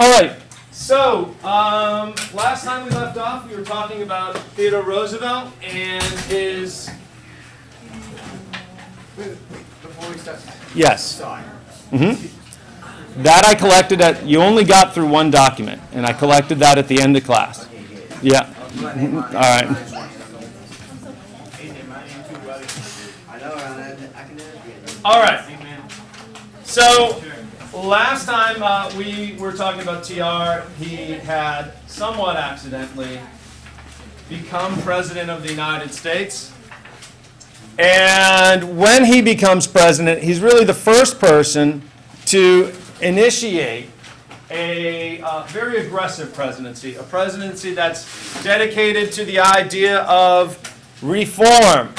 All right. So last time we left off, we were talking about Theodore Roosevelt and his. Before we start. Yes. Sorry. That I collected at. You only got through one document, and I collected that at the end of class. Yeah. All right. All right. So last time we were talking about TR, he had somewhat accidentally become president of the United States. And when he becomes president, he's really the first person to initiate a very aggressive presidency, a presidency that's dedicated to the idea of reform.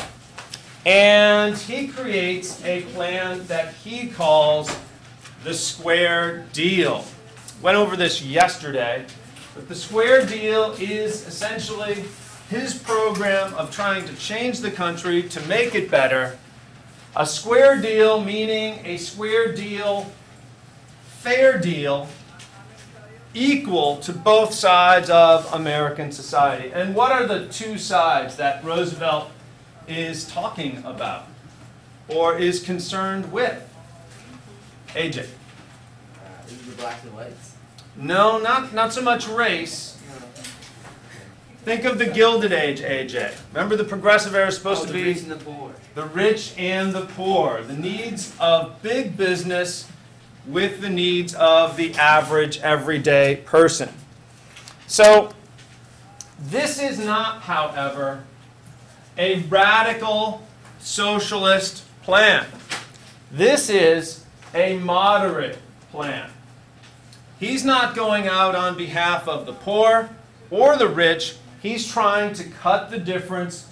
And he creates a plan that he calls the Square Deal. Went over this yesterday, but the Square Deal is essentially his program of trying to change the country to make it better. A square deal meaning a square deal, fair deal, equal to both sides of American society. And what are the two sides that Roosevelt is talking about or is concerned with? AJ. Is it the blacks and whites? No, not so much race. Think of the Gilded Age, AJ. Remember the Progressive Era is supposed to be the rich and the poor. The rich and the poor. The needs of big business with the needs of the average, everyday person. So this is not, however, a radical socialist plan. This is a moderate plan. He's not going out on behalf of the poor or the rich. He's trying to cut the difference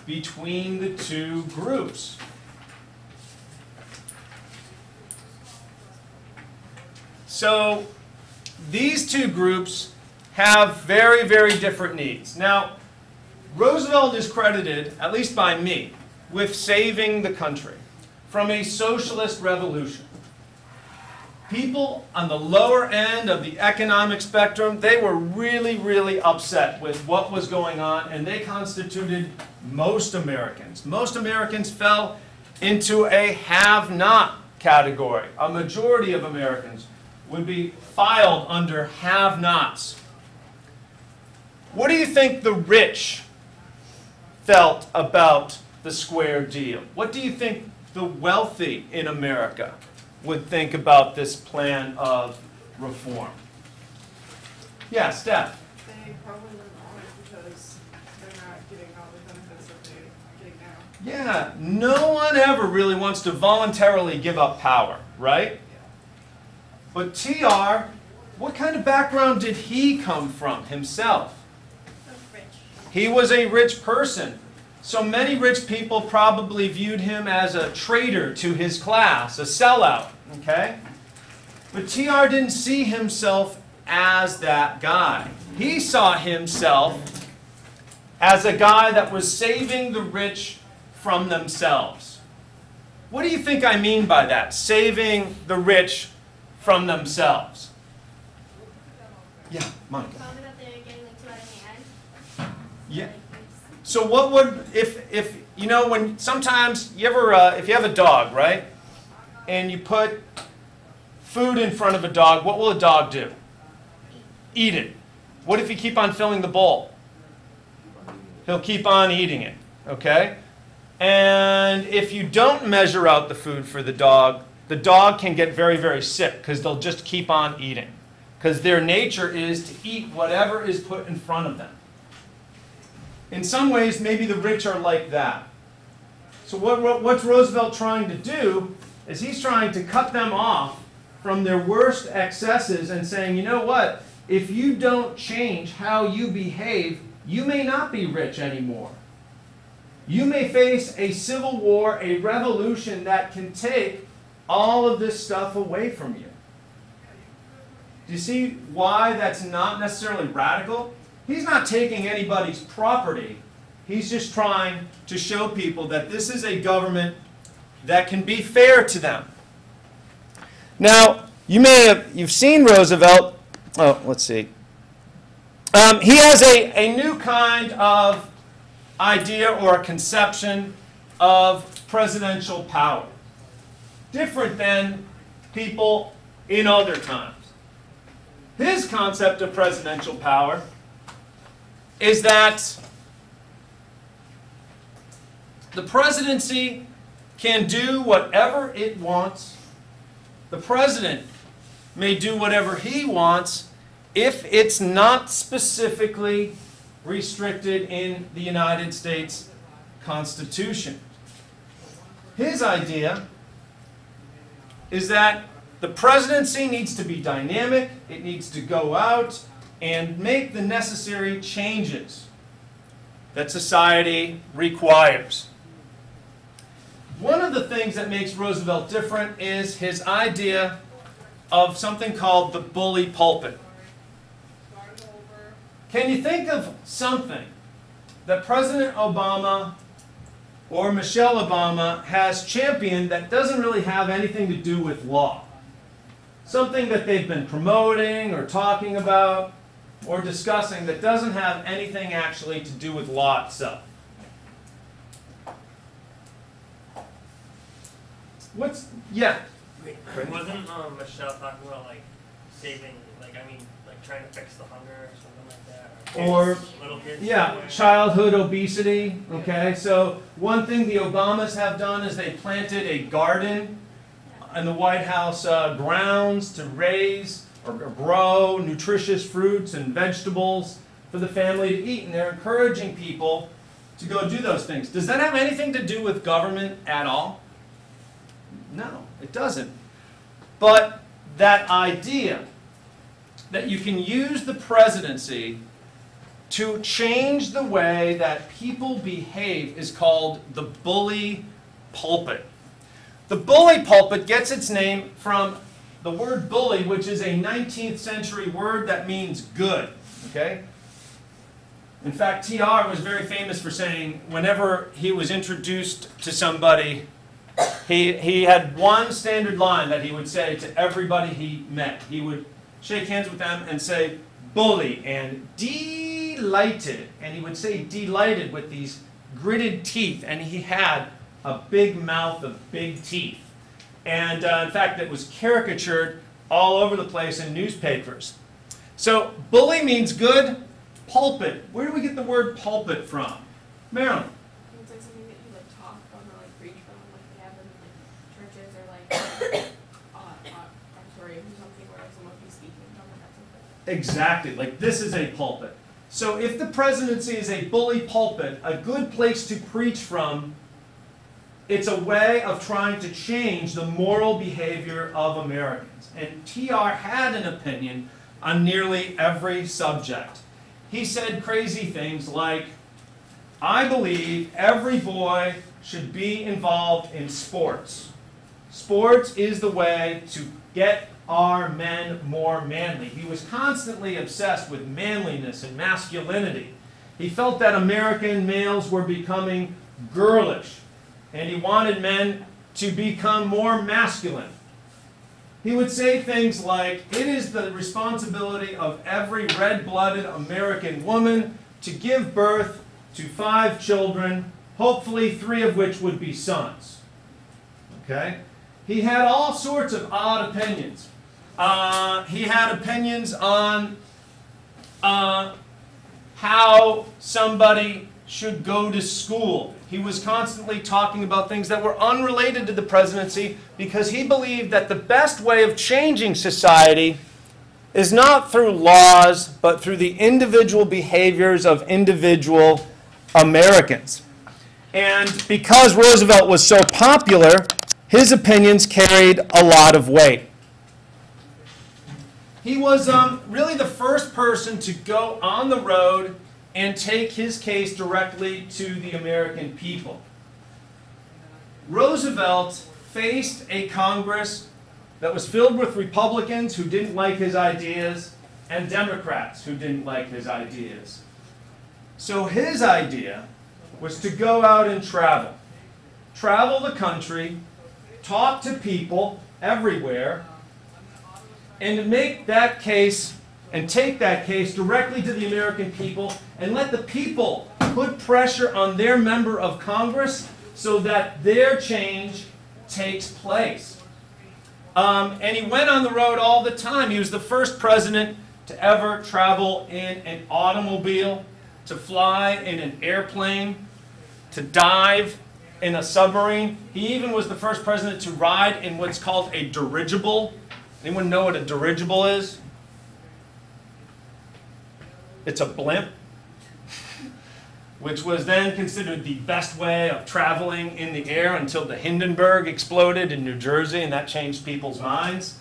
between the two groups. So these two groups have very, very different needs. Now, Roosevelt is credited, at least by me, with saving the country from a socialist revolution. People on the lower end of the economic spectrum, they were really, really upset with what was going on, and they constituted most Americans. Most Americans fell into a have-not category. A majority of Americans would be filed under have-nots. What do you think the rich felt about the Square Deal? What do you think the wealthy in America would think about this plan of reform? Yeah, Steph. They probably wouldn't want it because they're not getting all the benefits that they're getting now. Yeah, no one ever really wants to voluntarily give up power, right? But TR, what kind of background did he come from himself? He was a rich person. So many rich people probably viewed him as a traitor to his class, a sellout, okay? But TR didn't see himself as that guy. He saw himself as a guy that was saving the rich from themselves. What do you think I mean by that? Saving the rich from themselves. Yeah, Monica. Probably that they're getting like too out of hand. Yeah. So what would, if you know, when sometimes you ever, if you have a dog, right, and you put food in front of a dog, what will a dog do? Eat it. What if you keep on filling the bowl? He'll keep on eating it, okay? And if you don't measure out the food for the dog can get very, very sick because they'll just keep on eating because their nature is to eat whatever is put in front of them. In some ways, maybe the rich are like that. So what's Roosevelt trying to do is he's trying to cut them off from their worst excesses and saying, you know what, if you don't change how you behave, you may not be rich anymore. You may face a civil war, a revolution that can take all of this stuff away from you. Do you see why that's not necessarily radical? He's not taking anybody's property. He's just trying to show people that this is a government that can be fair to them. Now, you've seen Roosevelt oh, let's see. He has a new kind of idea or a conception of presidential power, different than people in other times. His concept of presidential power is that the presidency can do whatever it wants. The president may do whatever he wants if it's not specifically restricted in the United States Constitution. His idea is that the presidency needs to be dynamic. It needs to go out and make the necessary changes that society requires. One of the things that makes Roosevelt different is his idea of something called the bully pulpit. Can you think of something that President Obama or Michelle Obama has championed that doesn't really have anything to do with law? Something that they've been promoting or talking about or discussing that doesn't have anything actually to do with law itself. Yeah? Wasn't Michelle talking about like saving, like trying to fix the hunger or something like that? Or little kids? Yeah, childhood obesity. Okay, so one thing the Obamas have done is they planted a garden in the White House grounds to raise or grow nutritious fruits and vegetables for the family to eat, and they're encouraging people to go do those things. Does that have anything to do with government at all? No, it doesn't. But that idea that you can use the presidency to change the way that people behave is called the bully pulpit. The bully pulpit gets its name from the word bully, which is a 19th century word that means good. Okay? In fact, TR was very famous for saying whenever he was introduced to somebody, he had one standard line that he would say to everybody he met. He would shake hands with them and say, bully, and delighted. And he would say delighted with these gritted teeth, and he had a big mouth of big teeth. And in fact, it was caricatured all over the place in newspapers. So bully means good. Pulpit. Where do we get the word pulpit from? Marilyn. It's like something that you like talk from or like preach from, like they have in like churches or like auditoriums or something where like someone will be speaking from or something. Exactly. Like this is a pulpit. So if the presidency is a bully pulpit, a good place to preach from, it's a way of trying to change the moral behavior of Americans. And TR had an opinion on nearly every subject. He said crazy things like, I believe every boy should be involved in sports. Sports is the way to get our men more manly. He was constantly obsessed with manliness and masculinity. He felt that American males were becoming girlish, and he wanted men to become more masculine. He would say things like, it is the responsibility of every red-blooded American woman to give birth to 5 children, hopefully 3 of which would be sons. Okay? He had all sorts of odd opinions. He had opinions on how somebody should go to school. He was constantly talking about things that were unrelated to the presidency because he believed that the best way of changing society is not through laws, but through the individual behaviors of individual Americans. And because Roosevelt was so popular, his opinions carried a lot of weight. He was really the first person to go on the road and take his case directly to the American people. Roosevelt faced a Congress that was filled with Republicans who didn't like his ideas and Democrats who didn't like his ideas. So his idea was to go out and travel. Travel the country, talk to people everywhere, and to make that case and take that case directly to the American people and let the people put pressure on their member of Congress so that their change takes place. And he went on the road all the time. He was the first president to ever travel in an automobile, to fly in an airplane, to dive in a submarine. He even was the first president to ride in what's called a dirigible. Anyone know what a dirigible is? It's a blimp, which was then considered the best way of traveling in the air until the Hindenburg exploded in New Jersey, and that changed people's minds.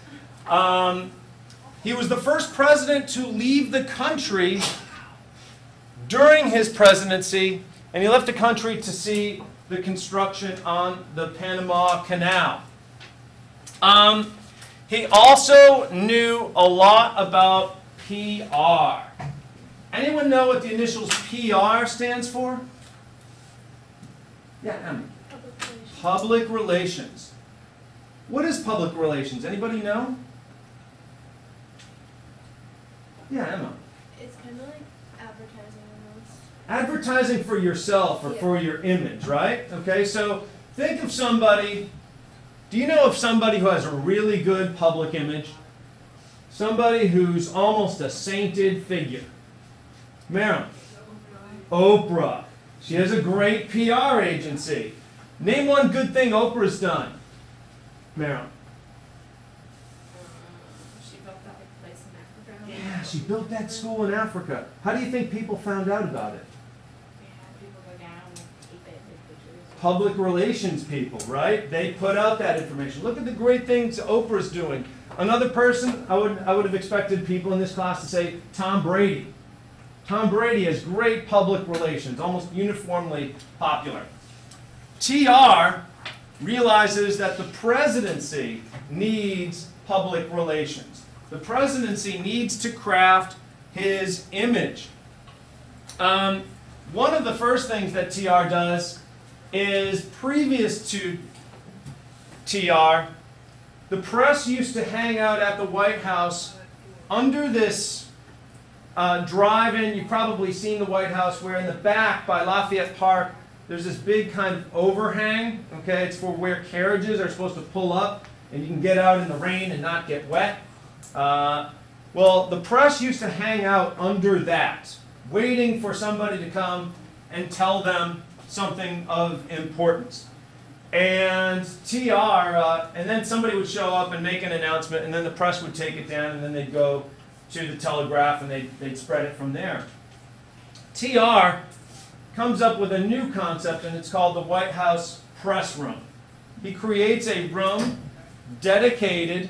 He was the first president to leave the country during his presidency, and he left the country to see the construction on the Panama Canal. He also knew a lot about PR. Anyone know what the initials PR stands for? Yeah, Emma. Public relations. What is public relations? Anybody know? Yeah, Emma. It's kind of like advertising almost. Advertising for yourself or for your image, right? Okay, so think of somebody. Do you know of somebody who has a really good public image? Somebody who's almost a sainted figure. Maren. Oprah. She has a great PR agency. Name one good thing Oprah's done. Maren. She built that like place in Africa. Yeah, she built that school in Africa. How do you think people found out about it? They had people go down and tape it, take pictures. Public relations people, right? They put out that information. Look at the great things Oprah's doing. Another person, I would have expected people in this class to say Tom Brady. Tom Brady has great public relations, almost uniformly popular. TR realizes that the presidency needs public relations. The presidency needs to craft his image. One of the first things that TR does is, previous to TR, the press used to hang out at the White House under this drive-in. You've probably seen the White House, where in the back by Lafayette Park there's this big kind of overhang. Okay, it's for where carriages are supposed to pull up and you can get out in the rain and not get wet. Well, the press used to hang out under that, waiting for somebody to come and tell them something of importance. And and then somebody would show up and make an announcement, and then the press would take it down, and then they'd go to the Telegraph, and they'd spread it from there. TR comes up with a new concept, and it's called the White House Press Room. He creates a room dedicated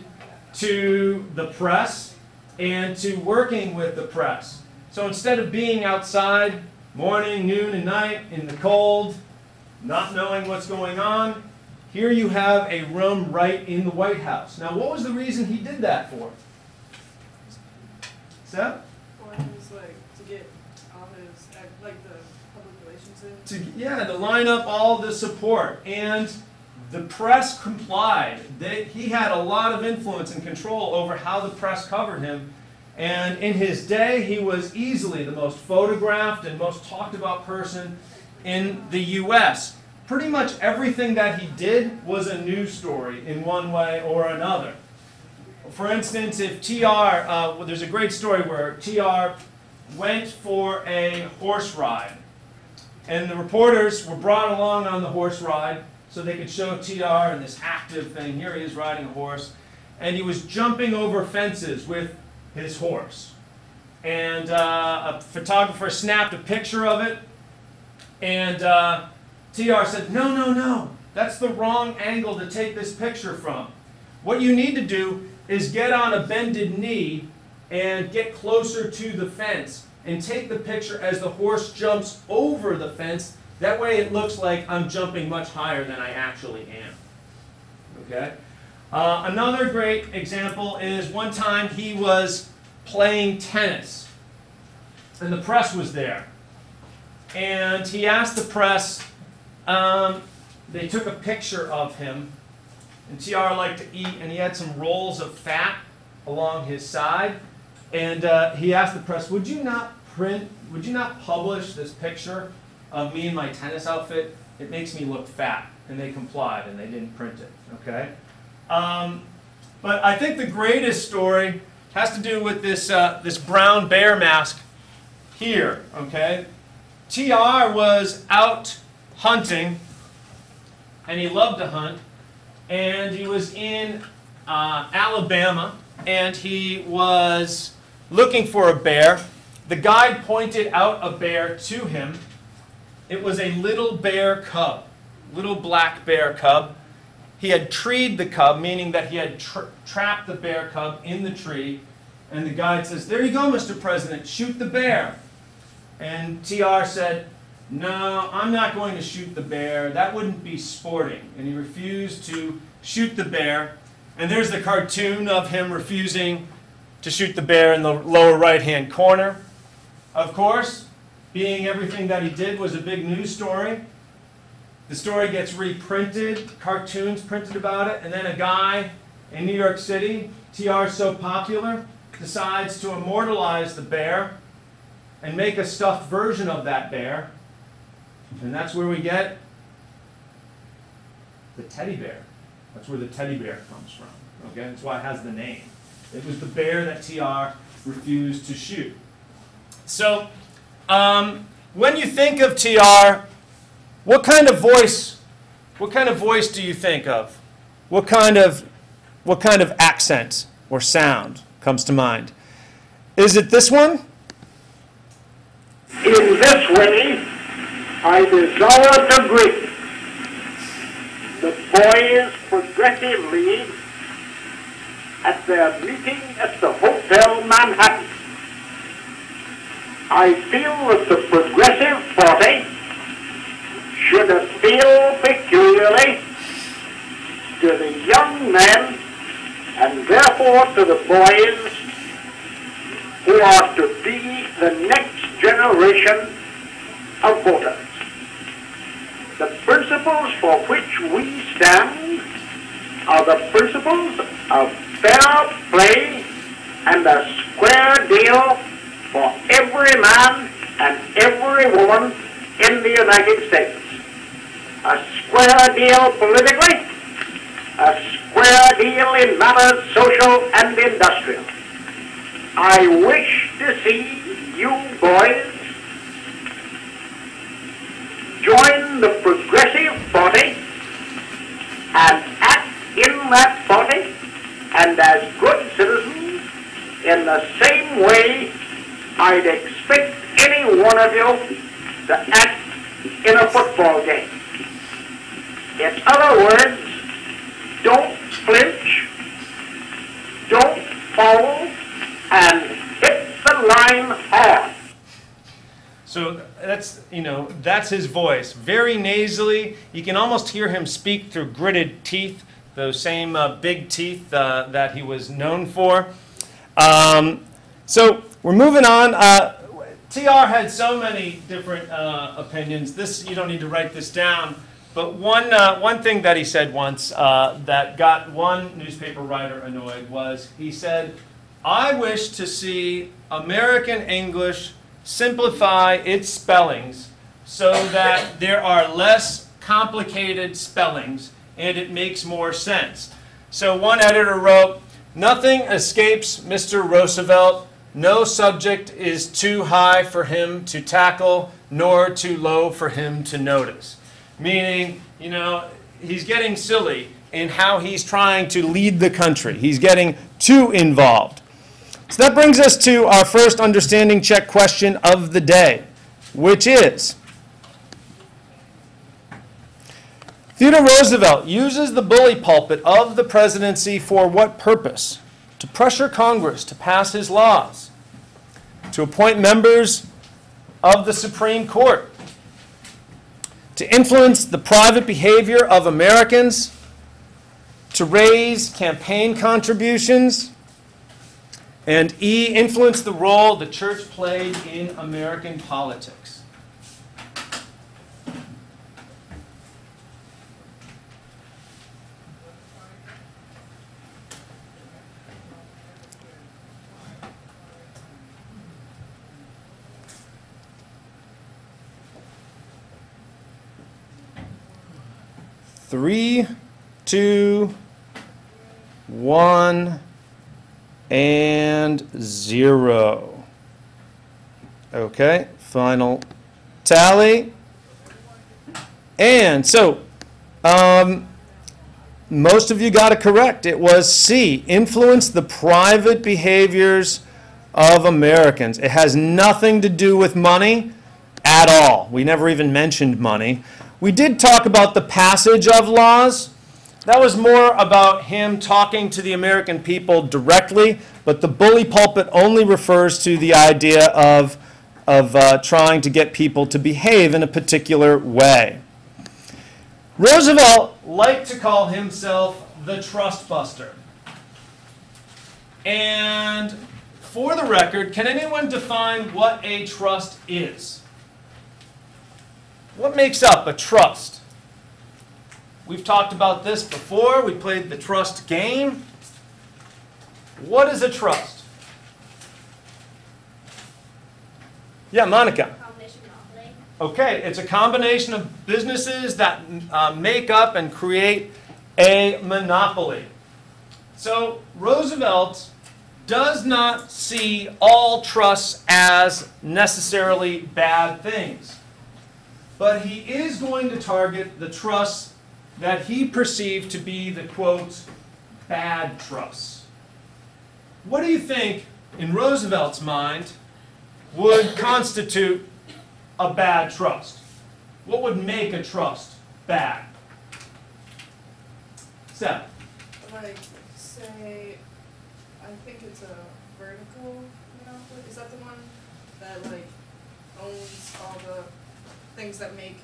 to the press and to working with the press. So instead of being outside morning, noon, and night in the cold, not knowing what's going on, here you have a room right in the White House. Now, what was the reason he did that for? Seth? Or his, like, to get all his, like, the public relations in? To line up all the support. And the press complied. He had a lot of influence and control over how the press covered him. And in his day, he was easily the most photographed and most talked about person in the U.S. Pretty much everything that he did was a news story in one way or another. For instance, if TR, there's a great story where TR went for a horse ride. And the reporters were brought along on the horse ride so they could show TR in this active thing. Here he is riding a horse. And he was jumping over fences with his horse. And a photographer snapped a picture of it. And TR said, no, no, no. That's the wrong angle to take this picture from. What you need to do is get on a bended knee and get closer to the fence and take the picture as the horse jumps over the fence. That way it looks like I'm jumping much higher than I actually am. Okay? Another great example is one time he was playing tennis and the press was there. And he asked the press, they took a picture of him. And TR liked to eat, and he had some rolls of fat along his side. And he asked the press, would you not publish this picture of me in my tennis outfit? It makes me look fat. And they complied, and they didn't print it, okay? But I think the greatest story has to do with this, this brown bear mask here, okay? TR was out hunting, and he loved to hunt, and he was in Alabama, and he was looking for a bear. The guide pointed out a bear to him. It was a little bear cub, little black bear cub. He had treed the cub, meaning that he had trapped the bear cub in the tree. And the guide says, there you go, Mr. President, shoot the bear. And TR said, no, I'm not going to shoot the bear. That wouldn't be sporting. And he refused to shoot the bear. And there's the cartoon of him refusing to shoot the bear in the lower right-hand corner. Of course, being everything that he did was a big news story. The story gets reprinted, cartoons printed about it, and then a guy in New York City, TR is so popular, decides to immortalize the bear and make a stuffed version of that bear. And that's where we get the teddy bear. That's where the teddy bear comes from. Okay? That's why it has the name. It was the bear that TR refused to shoot. So, when you think of TR, what kind of voice do you think of? What kind of accent or sound comes to mind? Is it this one? In this way, I desire to greet the Boys Progressive League at their meeting at the Hotel Manhattan. I feel that the Progressive Party should appeal peculiarly to the young men and therefore to the boys who are to be the next generation of voters. The principles for which we stand are the principles of fair play and a square deal for every man and every woman in the United States. A square deal politically, a square deal in matters social and industrial. I wish to see you boys join the Progressive Party and act in that party and as good citizens in the same way I'd expect any one of you to act in a football game. In other words, don't flinch, don't fall, and hit the line hard. So that's his voice. Very nasally. You can almost hear him speak through gritted teeth, those same big teeth that he was known for. So we're moving on. TR had so many different opinions. This, you don't need to write this down. But one thing that he said once that got one newspaper writer annoyed was he said, I wish to see American English simplify its spellings so that there are less complicated spellings and it makes more sense. So one editor wrote, nothing escapes Mr. Roosevelt. No subject is too high for him to tackle, nor too low for him to notice. Meaning, he's getting silly in how he's trying to lead the country. He's getting too involved. So that brings us to our first understanding check question of the day, which is, Theodore Roosevelt uses the bully pulpit of the presidency for what purpose? To pressure Congress to pass his laws, to appoint members of the Supreme Court, to influence the private behavior of Americans, to raise campaign contributions, and E, influence the role the church played in American politics. 3, 2, 1, and 0. Okay, final tally. And so, most of you got it correct. It was C, influence the private behaviors of Americans. It has nothing to do with money at all. We never even mentioned money. We did talk about the passage of laws. That was more about him talking to the American people directly, but the bully pulpit only refers to the idea of trying to get people to behave in a particular way. Roosevelt liked to call himself the trust buster. And for the record, can anyone define what a trust is? What makes up a trust? We've talked about this before. We played the trust game. What is a trust? Yeah, Monica. Okay, it's a combination of businesses that make up and create a monopoly. So Roosevelt does not see all trusts as necessarily bad things. But he is going to target the trusts that he perceived to be the, quote, bad trusts. What do you think, in Roosevelt's mind, would constitute a bad trust? What would make a trust bad? Steph? Like, say, I think it's a vertical monopoly. Is that the one that, like, owns all the things that make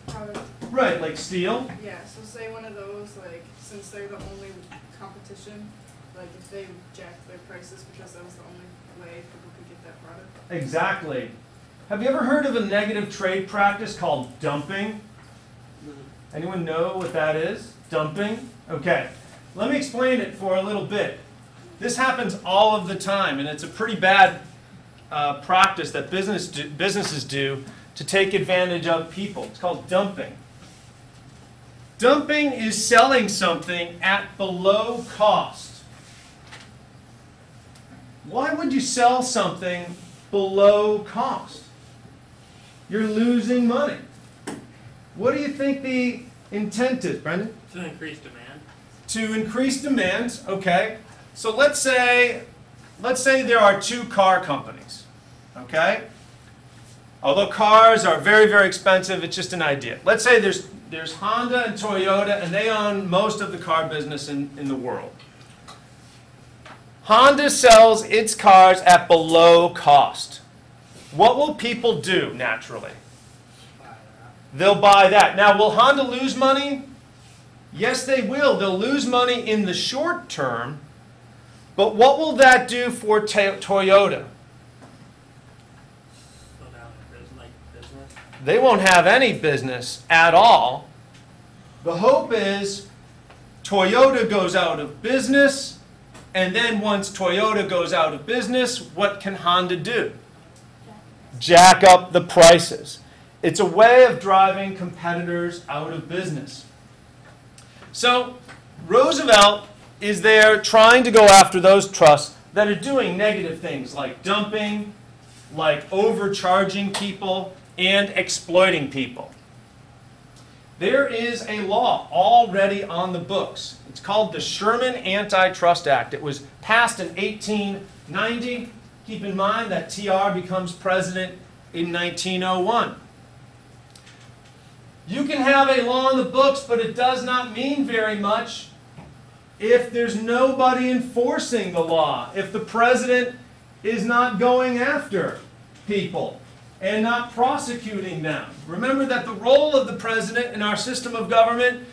product? Right, like steel? Yeah, so say one of those, like, since they're the only competition, like, if they jacked their prices because that was the only way people could get that product. Exactly. Have you ever heard of a negative trade practice called dumping? Anyone know what that is? Dumping? Okay. Let me explain it for a little bit. This happens all of the time, and it's a pretty bad practice that businesses do to take advantage of people. It's called dumping. Dumping is selling something at below cost. Why would you sell something below cost? You're losing money. What do you think the intent is, Brendan? To increase demand. To increase demand, okay. So let's say there are two car companies, okay? Although cars are very, very expensive, it's just an idea. Let's say there's Honda and Toyota, and they own most of the car business in the world. Honda sells its cars at below cost. What will people do naturally? They'll buy that. Now, will Honda lose money? Yes, they will. They'll lose money in the short term, but what will that do for Toyota? Business. They won't have any business at all. The hope is Toyota goes out of business, and then once Toyota goes out of business, what can Honda do? Jack up the prices. It's a way of driving competitors out of business. So Roosevelt is there trying to go after those trusts that are doing negative things like dumping, like overcharging people, and exploiting people. There is a law already on the books. It's called the Sherman Antitrust Act. It was passed in 1890. Keep in mind that TR becomes president in 1901. You can have a law on the books, but it does not mean very much if there's nobody enforcing the law, if the president is not going after people and not prosecuting them. Remember that the role of the president in our system of government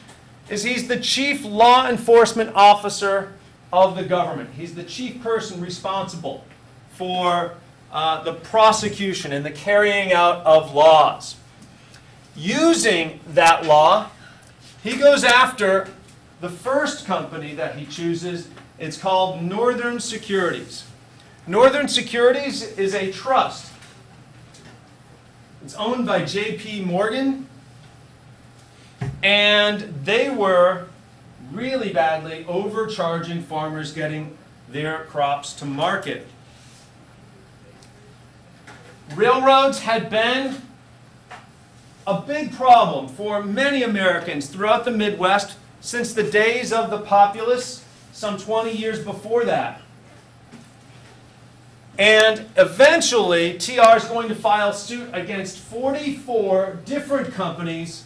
is he's the chief law enforcement officer of the government. He's the chief person responsible for the prosecution and the carrying out of laws. Using that law, he goes after the first company that he chooses. It's called Northern Securities. Northern Securities is a trust. It's owned by J.P. Morgan. And they were really badly overcharging farmers getting their crops to market. Railroads had been a big problem for many Americans throughout the Midwest since the days of the populace, some 20 years before that. And eventually, TR is going to file suit against 44 different companies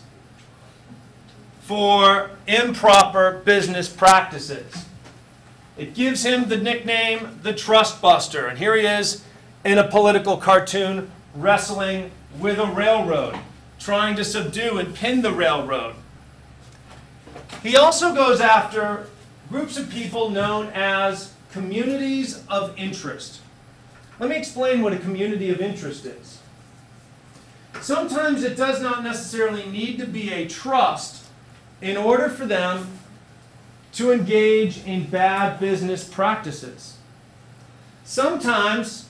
for improper business practices. It gives him the nickname the Trust Buster. And here he is in a political cartoon wrestling with a railroad, trying to subdue and pin the railroad. He also goes after groups of people known as communities of interest. Let me explain what a community of interest is. Sometimes it does not necessarily need to be a trust in order for them to engage in bad business practices. Sometimes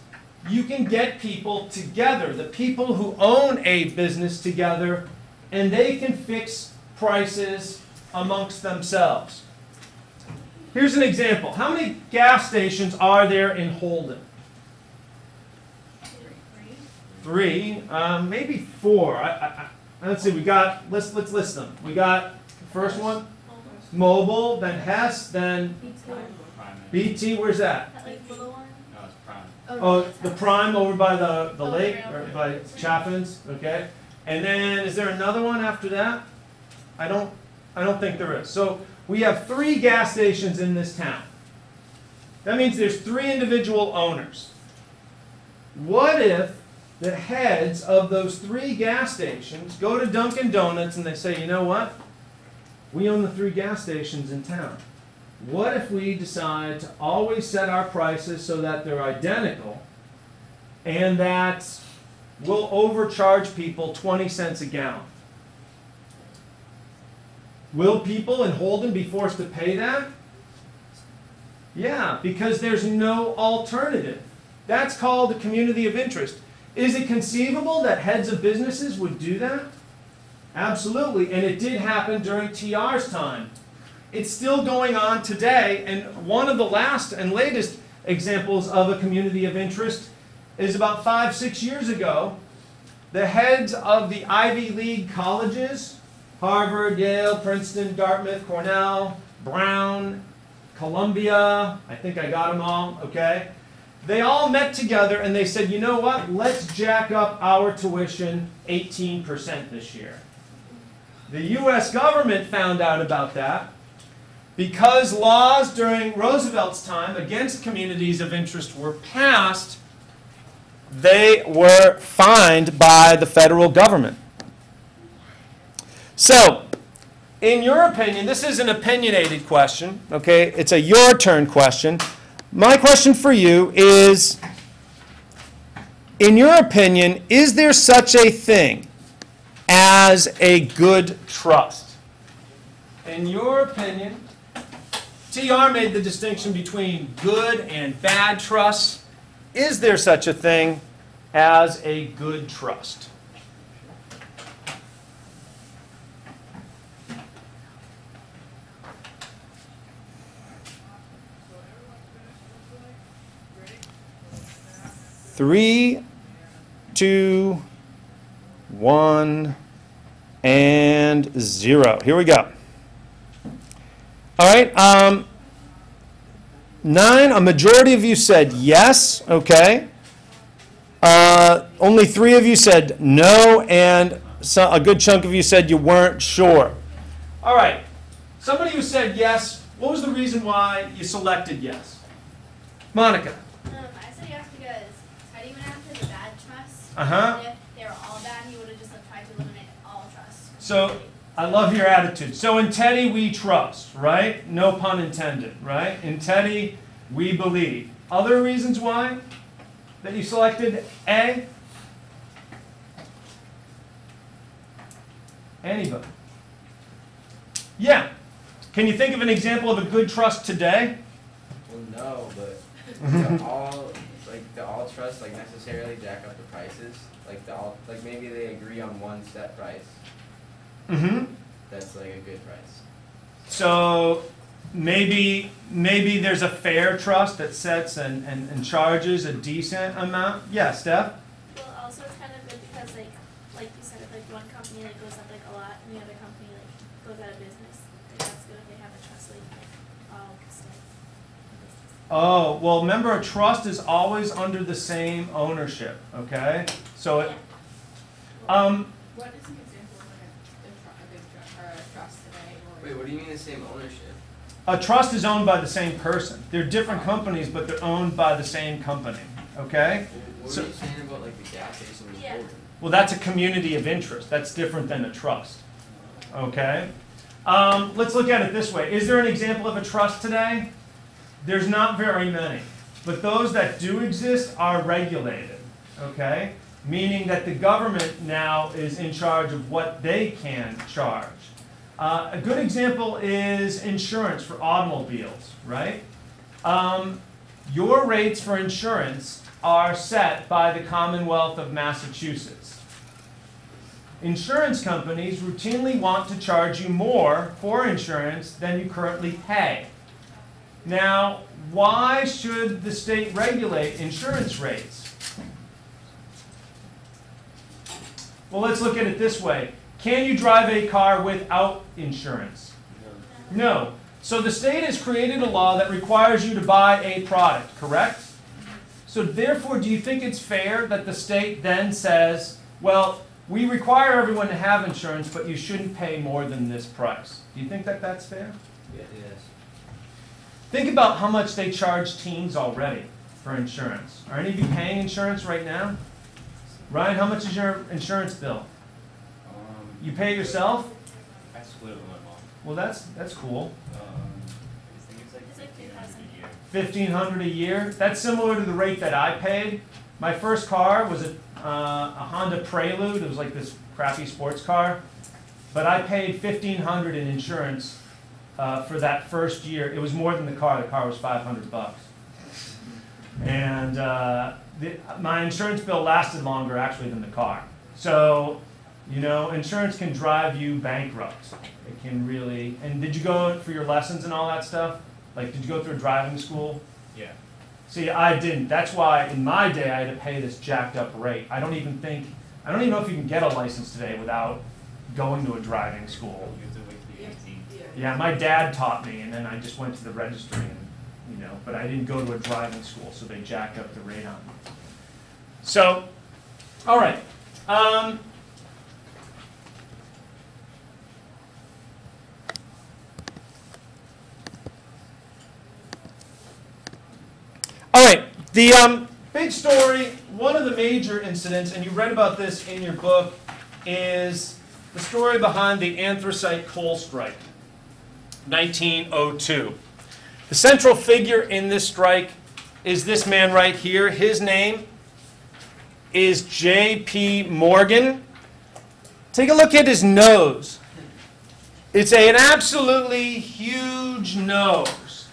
you can get people together, the people who own a business together, and they can fix prices amongst themselves. Here's an example. How many gas stations are there in Holden? 3, maybe 4. Let's see. We got. Let's list them. We got the first one, Mobile, then Hess, then BT. Where's that? That like little one? No, it's Prime. Oh, the Prime over by the Oh, lake, the or railroad. by Chapin's. Okay. And then is there another one after that? I don't think there is. So we have 3 gas stations in this town. That means there's 3 individual owners. What if the heads of those 3 gas stations go to Dunkin' Donuts and they say, you know what? We own the 3 gas stations in town. What if we decide to always set our prices so that they're identical and that we'll overcharge people 20 cents a gallon? Will people in Holden be forced to pay that? Yeah, because there's no alternative. That's called a community of interest. Is it conceivable that heads of businesses would do that? Absolutely, and it did happen during TR's time. It's still going on today, and one of the last and latest examples of a community of interest is about 5-6 years ago. The heads of the Ivy League colleges, Harvard, Yale, Princeton, Dartmouth, Cornell, Brown, Columbia, I think I got them all, okay? They all met together and they said, you know what, let's jack up our tuition 18% this year. The U.S. government found out about that because laws during Roosevelt's time against communities of interest were passed. They were fined by the federal government. So, in your opinion, this is an opinionated question, okay? It's a your turn question. My question for you is, in your opinion, is there such a thing as a good trust? In your opinion, TR made the distinction between good and bad trust. Is there such a thing as a good trust? Three, 2, 1, and 0. Here we go. All right. 9, a majority of you said yes, okay. Only 3 of you said no, and a good chunk of you said you weren't sure. All right. Somebody who said yes, what was the reason why you selected yes? Monica. I said yes because Teddy went after the bad trusts. Uh-huh. And if they were all bad, he would have just tried to eliminate all trusts. So, I love your attitude. So in Teddy, we trust, right? No pun intended, right? In Teddy, we believe. Other reasons why that you selected A? Anybody? Yeah. Can you think of an example of a good trust today? Well, no, but the all trust like necessarily jack up the prices. Like maybe they agree on one set price. Mm-hmm. that's like a good price. So maybe there's a fair trust that sets and charges a decent amount. Yeah, Steph? Well, also it's kind of good because like you said, if like one company like goes up like a lot and the other company like goes out of business, like that's good if they have a trust like all stay in business. Oh, well, remember a trust is always under the same ownership, okay? So it, What is an example of a big trust today? Or Wait, what do you mean the same ownership? a trust is owned by the same person. They're different companies, but they're owned by the same company, okay? What So- were you saying about like the gas station was Yeah. building? Well, that's a community of interest. That's different than a trust, okay? Let's look at it this way. Is there an example of a trust today? There's not very many, but those that do exist are regulated, okay? Meaning that the government now is in charge of what they can charge. A good example is insurance for automobiles, right? Your rates for insurance are set by the Commonwealth of Massachusetts. Insurance companies routinely want to charge you more for insurance than you currently pay. Now, why should the state regulate insurance rates? Well, let's look at it this way. Can you drive a car without insurance? No. So the state has created a law that requires you to buy a product, correct? So therefore, do you think it's fair that the state then says, well, we require everyone to have insurance, but you shouldn't pay more than this price? Do you think that that's fair? Yes. Think about how much they charge teens already for insurance. Are any of you paying insurance right now? Ryan, how much is your insurance bill? You pay it yourself? I split it with my mom. Well, that's cool. I think It's like 2,000. a year. $1,500 a year. That's similar to the rate that I paid. My first car was a Honda Prelude. It was like this crappy sports car. But I paid $1,500 in insurance for that first year. It was more than the car. The car was $500. And my insurance bill lasted longer actually than the car. So, you know, insurance can drive you bankrupt. It can really. And did you go for your lessons and all that stuff? Like, did you go through driving school? Yeah. See, I didn't. That's why in my day I had to pay this jacked up rate. I don't even know if you can get a license today without going to a driving school. You have to wait till you're 18. Yeah, my dad taught me, and then I just went to the registry, and, you know, but I didn't go to a driving school, so they jacked up the rate on me. So, all right. All right, the big story, one of the major incidents, and you read about this in your book, is the story behind the anthracite coal strike, 1902. The central figure in this strike is this man right here. His name is J.P. Morgan. Take a look at his nose. It's an absolutely huge nose.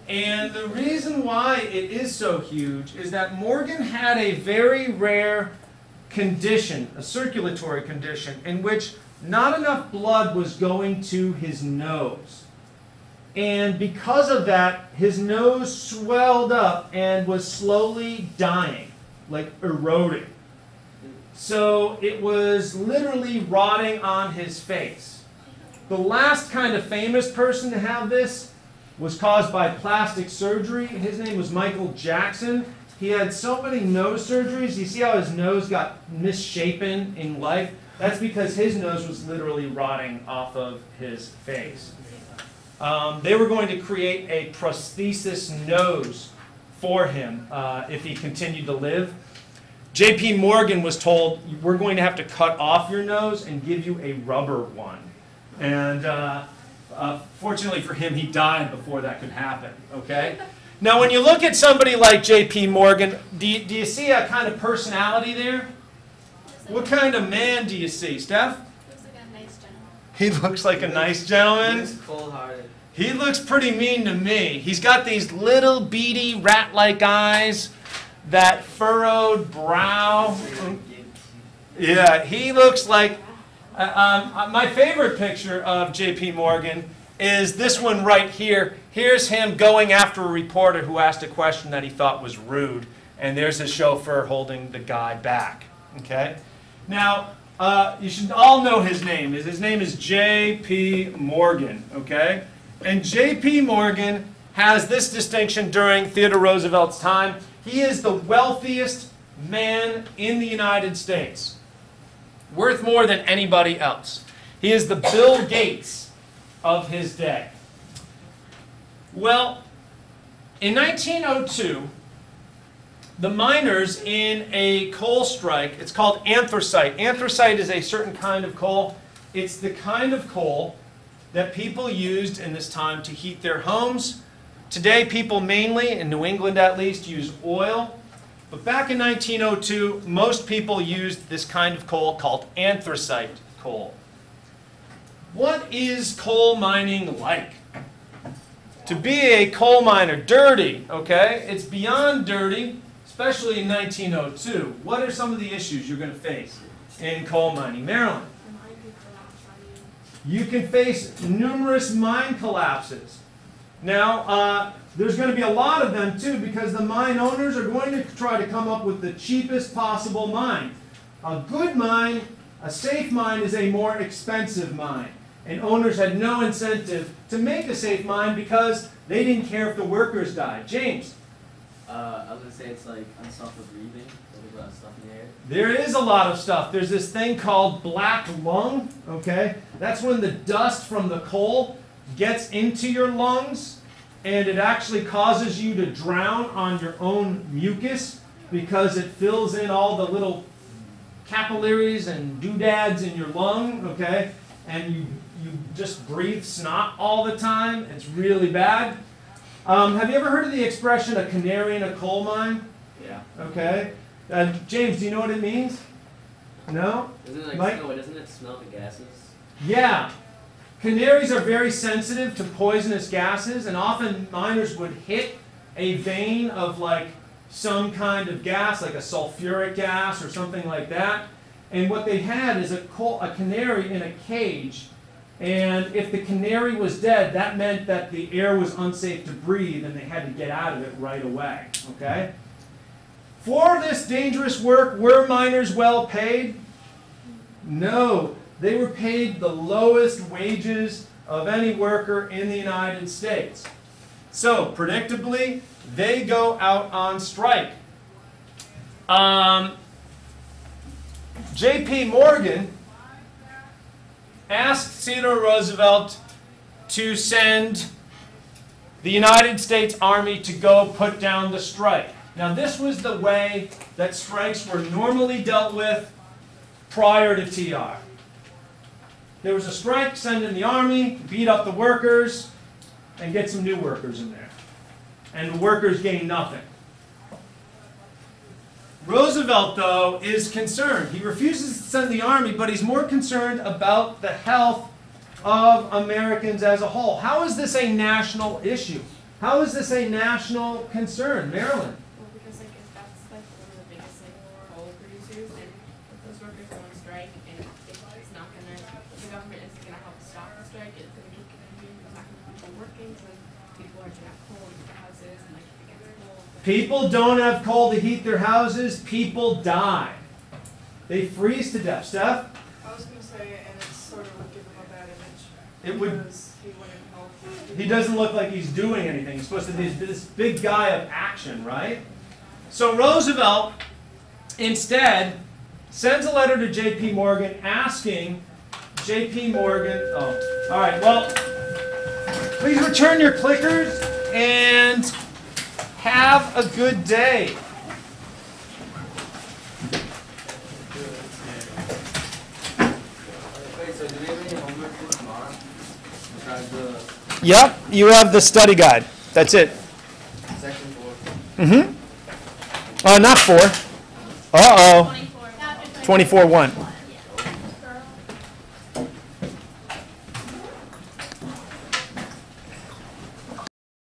And the reason why it is so huge is that Morgan had a very rare condition, a circulatory condition, in which not enough blood was going to his nose. And because of that, his nose swelled up and was slowly dying, like eroding. So it was literally rotting on his face. The last kind of famous person to have this was caused by plastic surgery. His name was Michael Jackson. He had so many nose surgeries. You see how his nose got misshapen in life? That's because his nose was literally rotting off of his face. They were going to create a prosthesis nose for him if he continued to live. J.P. Morgan was told, we're going to have to cut off your nose and give you a rubber one. And fortunately for him, he died before that could happen. Okay? Now, when you look at somebody like J.P. Morgan, do you see a kind of personality there? What kind of man do you see, Steph? Looks like a nice gentleman. He looks like a nice gentleman. He's cold-hearted. He looks pretty mean to me. He's got these little beady rat-like eyes, that furrowed brow. Yeah, he looks like My favorite picture of J.P. Morgan is this one right here. Here's him going after a reporter who asked a question that he thought was rude. And there's his chauffeur holding the guy back. Okay? Now, you should all know his name. His name is J.P. Morgan. Okay? And J.P. Morgan has this distinction during Theodore Roosevelt's time. He is the wealthiest man in the United States. Worth more than anybody else. He is the Bill Gates of his day. Well, in 1902, the miners in a coal strike, it's called anthracite. Anthracite is a certain kind of coal. It's the kind of coal that people used in this time to heat their homes. Today, people mainly, in New England at least, use oil. But back in 1902, most people used this kind of coal called anthracite coal. What is coal mining like? To be a coal miner, dirty, okay? It's beyond dirty, especially in 1902. What are some of the issues you're going to face in coal mining? Marilyn? You can face numerous mine collapses. Now, there's going to be a lot of them too because the mine owners are going to try to come up with the cheapest possible mine. A good mine, a safe mine, is a more expensive mine. And owners had no incentive to make a safe mine because they didn't care if the workers died. James? I was going to say it's like unstoppable breathing. There's a lot of stuff in the air. There is a lot of stuff. There's this thing called black lung, okay? That's when the dust from the coal gets into your lungs and it actually causes you to drown on your own mucus because it fills in all the little capillaries and doodads in your lung, okay? And you just breathe snot all the time. It's really bad. Have you ever heard of the expression, a canary in a coal mine? Yeah. Okay. James, do you know what it means? No? Isn't it like Mike? doesn't it smell the gases? Yeah. Canaries are very sensitive to poisonous gases, and often miners would hit a vein of like some kind of gas, like a sulfuric gas or something like that. And what they had is a canary in a cage. And if the canary was dead, that meant that the air was unsafe to breathe and they had to get out of it right away. Okay? For this dangerous work, were miners well paid? No. They were paid the lowest wages of any worker in the United States. So, predictably, they go out on strike. J.P. Morgan asked Theodore Roosevelt to send the United States Army to go put down the strike. Now, this was the way that strikes were normally dealt with prior to TR. There was a strike, send in the army, beat up the workers, and get some new workers in there. And the workers gain nothing. Roosevelt, though, is concerned. He refuses to send the army, but he's more concerned about the health of Americans as a whole. How is this a national issue? How is this a national concern? Marilyn? Well, because like if that's like one of the biggest like coal producers, and if those workers go on strike, and it's not gonna, if the government isn't gonna help stop the strike, it's gonna keep continuing. There's not gonna be people working, so people are gonna have coal in their houses, and like if it gets cold. People don't have coal to heat their houses. People die. They freeze to death. Steph? I was going to say, and it sort of would give him a bad image. It would. Because he wouldn't help. He doesn't look like he's doing anything. He's supposed to be this big guy of action, right? So Roosevelt instead sends a letter to J.P. Morgan asking J.P. Morgan, oh, all right, well, please return your clickers and have a good day. Wait, so do we have any homework for tomorrow? Besides the Yep, you have the study guide. That's it. section 4? Mm-hmm. Not 4. Uh-oh. 24. 24-1.